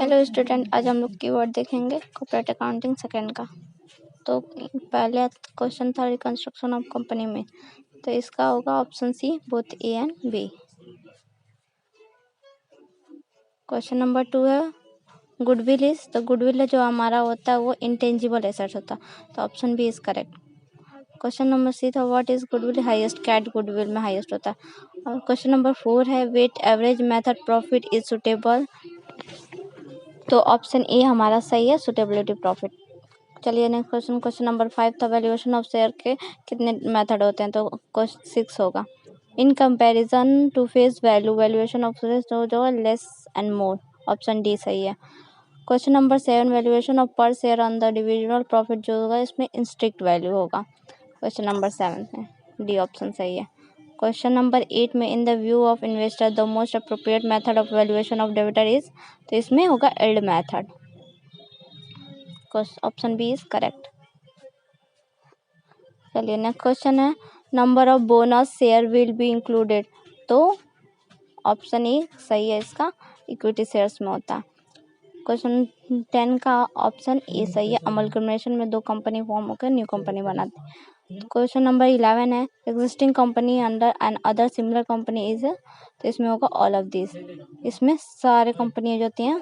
Hello student, आज हम लोग कीवर्ड देखेंगे कॉर्पोरेट अकाउंटिंग सेकंड का। तो पहले क्वेश्चन था रिकंस्ट्रक्शन ऑफ कंपनी में, तो इसका होगा option C both A and B. Question number 2 है गुडविल इज, तो गुडविल जो हमारा होता है वो इंटेंजिबल एसेट्स होता है, तो option B is correct. Question number 3 था what is goodwill, highest cat goodwill में हाईएस्ट होता है। और क्वेश्चन नंबर 4 है weight average method profit is suitable, तो ऑप्शन ए हमारा सही है, सुटेबिलिटी प्रॉफिट। चलिए नेक्स्ट क्वेश्चन नंबर 5 था वैल्यूएशन ऑफ शेयर के कितने मेथड होते हैं, तो क्वेश्चन 6 होगा। In comparison to face value valuation of share जो less and more, option D सही है। Question number 7 valuation of per share on the divisible profit जो होगा इसमें इंस्ट्रिक्ट वैल्यू होगा, क्वेश्चन नंबर 7 में डी ऑप्शन सही है। क्वेश्चन नंबर 8 में in the view of investor the most appropriate method of valuation of debtor is, तो इसमें होगा yield method, option B is correct. चलिए नेक्स्ट क्वेश्चन है number of bonus share will be included, तो option A सही है, इसका equity shares में होता है। क्वेश्चन 10 का ऑप्शन ए सही है, अमलगमेशन में दो कंपनी फॉर्म होकर न्यू कंपनी बनाते हैं। क्वेश्चन नंबर 11 है existing company under and other similar company is, तो इसमें होगा ऑल ऑफ दिस, इसमें सारे कंपनियां जो होती हैं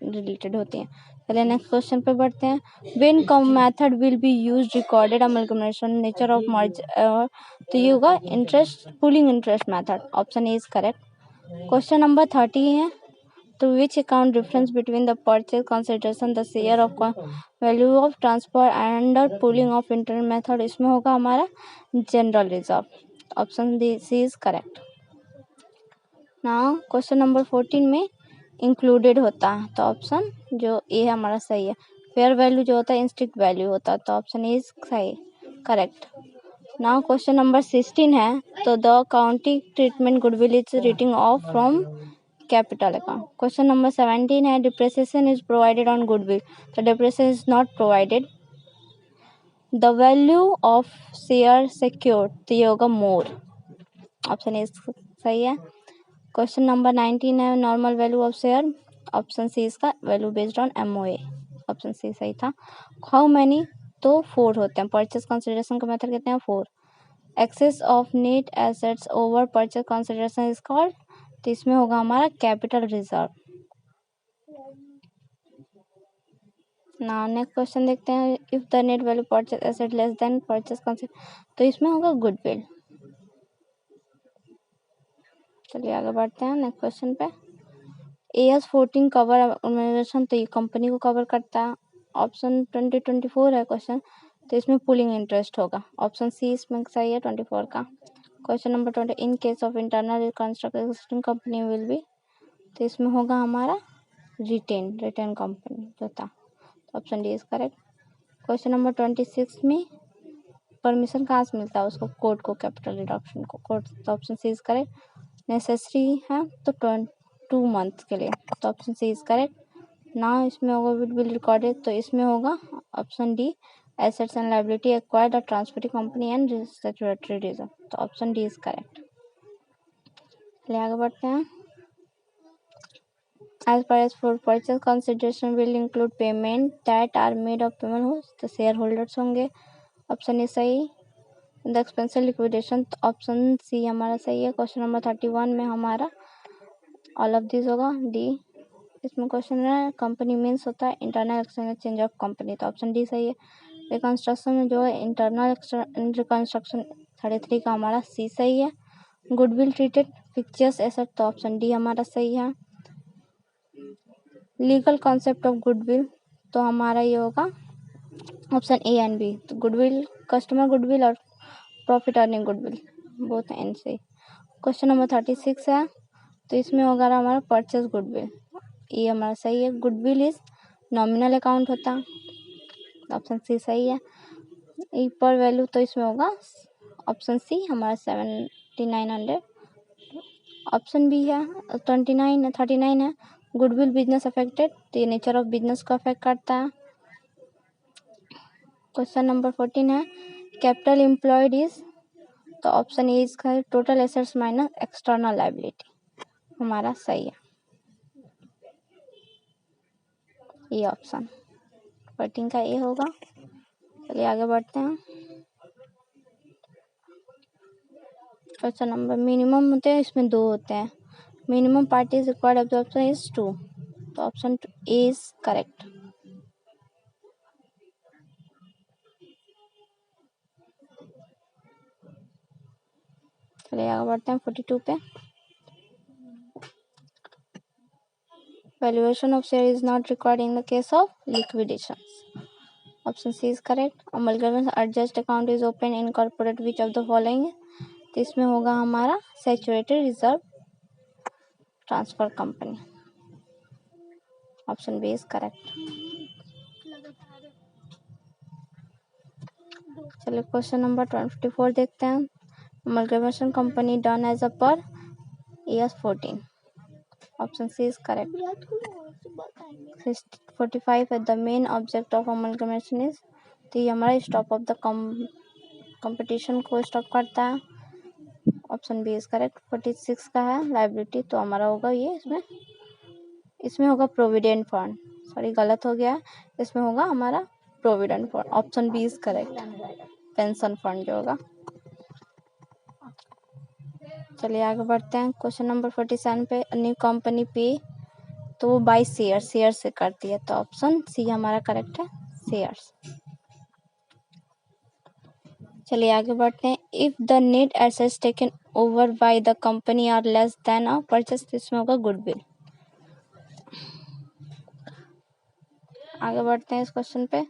रिलेटेड होती हैं। चलिए नेक्स्ट क्वेश्चन पे बढ़ते हैं when come method will be used recorded amalgamation nature of merger, तो ये होगा interest pulling interest method, option A is correct. Question number 30 है to which account difference between the purchase consideration the share of value of transfer and the pooling of interest method, इसमें होगा हमारा general reserve, option C is correct. Now question number 14 में included होता है, तो option जो ए है हमारा सही है। फेयर वैल्यू जो होता है इंस्ट्रिक्ट वैल्यू होता है, तो ऑप्शन ए इज सही करेक्ट। नाउ क्वेश्चन नंबर 16 है तो the accounting treatment goodwill is writing off from capital account. Question number 17 है depreciation is provided on goodwill, तो depreciation is not provided. The value of share secured, तो ये होगा मोर, option A सही है। Question number 19 है normal value of share, option C इसका value based on MOA, option C सही था। हाउ मैनी, तो 4 होते हैं, परचेस कंसिडरेशन का मेथड कितने हैं 4। Excess of net assets over purchase consideration is called, तो इसमें होगा हमारा capital reserve. Now next question देखते हैं if the net value purchase asset less than purchase consider, तो इसमें होगा गुडविल। चलिए आगे बढ़ते हैं नेक्स्ट क्वेश्चन पे। AS 14 कवर ऑर्गेनाइजेशन, तो ये कंपनी को कवर करता है, ऑप्शन 2024 है क्वेश्चन, तो इसमें पुलिंग इंटरेस्ट होगा, ऑप्शन सी इसमें सही है 24 का। Question number 20 in case of internal construct existing company will be, तो इसमें होगा हमारा रिटेन कंपनी जो था, option D is correct. Question number 26 में परमिशन कहाँ से मिलता है उसको, कोर्ट को, कैपिटल रिडक्शन को कोर्ट, तो option C is correct. Necessary है तो 2 मंथ के लिए, तो ऑप्शन सी इज करेक्ट। ना इसमें होगा विल रिकॉर्डेड, तो इसमें होगा option D assets and liability acquired transfer company and statutory reserve, तो ऑप्शन डी इज करेक्ट। चलिए आगे बढ़ते हैं। As far as for purchase consideration will include payment that are made of payment हो, तो शेयर होल्डर्स होंगे, option A सही। The expensive liquidation, तो ऑप्शन सी हमारा सही है। क्वेश्चन नंबर 31 में हमारा ऑल ऑफ दिस होगा डी। इसमें क्वेश्चन है कंपनी मीन्स होता है इंटरनल एक्सचेंज ऑफ कंपनी, तो ऑप्शन डी सही है। रिकंस्ट्रक्शन में जो है इंटरनल रिकंस्ट्रक्शन 33 का हमारा सी सही है। गुडविल ट्रीटेड फिक्चर्स एसेट, तो ऑप्शन डी हमारा सही है। लीगल कॉन्सेप्ट ऑफ गुडविल, तो हमारा ये होगा ऑप्शन ए एंड बी, तो गुडविल कस्टमर गुडविल और profit earning goodwill both and से। क्वेश्चन नंबर 36 है तो इसमें होगा हमारा परचेज गुडविल, ये हमारा सही है। गुडविल इज नॉमिनल अकाउंट होता, ऑप्शन सी सही है। ई पर वैल्यू, तो इसमें होगा ऑप्शन सी हमारा 7900, ऑप्शन बी है 39 है। गुडविल बिजनेस अफेक्टेड, तो ये नेचर ऑफ बिजनेस को अफेक्ट करता है। क्वेश्चन नंबर 14 है कैपिटल एम्प्लॉयड इज, तो ऑप्शन ए इसका total assets minus external liability हमारा सही है। ये ऑप्शन 14 का ए होगा। चलिए आगे बढ़ते हैं। क्वेश्चन नंबर, मिनिमम होते हैं, इसमें 2 होते हैं। Minimum party is required of the option is 2, तो ऑप्शन ए इज करेक्ट। चलिए आगे बढ़ते हैं 42 पे। Valuation of share is not required in the case of liquidation, option C is correct. Amalgamation adjust account is open in corporate which of the following, तो इसमें होगा हमारा saturated reserve transfer company, option B is correct. चलिए question number 24 देखते हैं। Amalgamation company done as a per years 14, option C is correct. 45 है, the main object of amalgamation is, तो ये हमारा स्टॉप ऑफ द कंपटीशन को stop करता है, ऑप्शन बी इज करेक्ट। 46 का है लाइबिलिटी, तो हमारा होगा ये, इसमें होगा प्रोविडेंट फंड, सॉरी गलत हो गया, इसमें होगा हमारा provident fund, option B is correct, pension fund जो होगा। चलिए आगे बढ़ते हैं। क्वेश्चन नंबर 47 पे, न्यू कंपनी पे, तो वो बाई शेयर से करती है, तो ऑप्शन सी हमारा करेक्ट है, शेयर्स। चलिए आगे बढ़ते हैं। If the net assets taken over by the company are less than a purchase, इसमें होगा गुडविल। आगे बढ़ते हैं इस क्वेश्चन पे,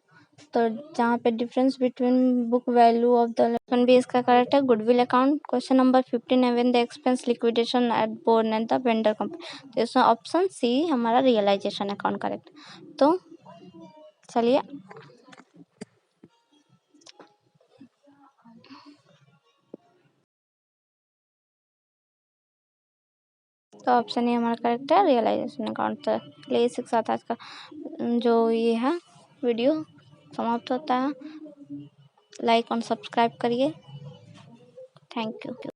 तो जहाँ पे difference between book value of the, option B इसका करेक्ट है, गुडविल अकाउंट। क्वेश्चन नंबर 15 है, when the expense liquidation at borne and the vendor company, तो इसमें ऑप्शन सी हमारा रियलाइजेशन अकाउंट करेक्ट। तो चलिए तो ऑप्शन ए हमारा करेक्ट है, रियलाइजेशन अकाउंट। तो चलिए इसी के साथ आज का जो ये है वीडियो समाप्त होता है। लाइक और सब्सक्राइब करिए। Thank you.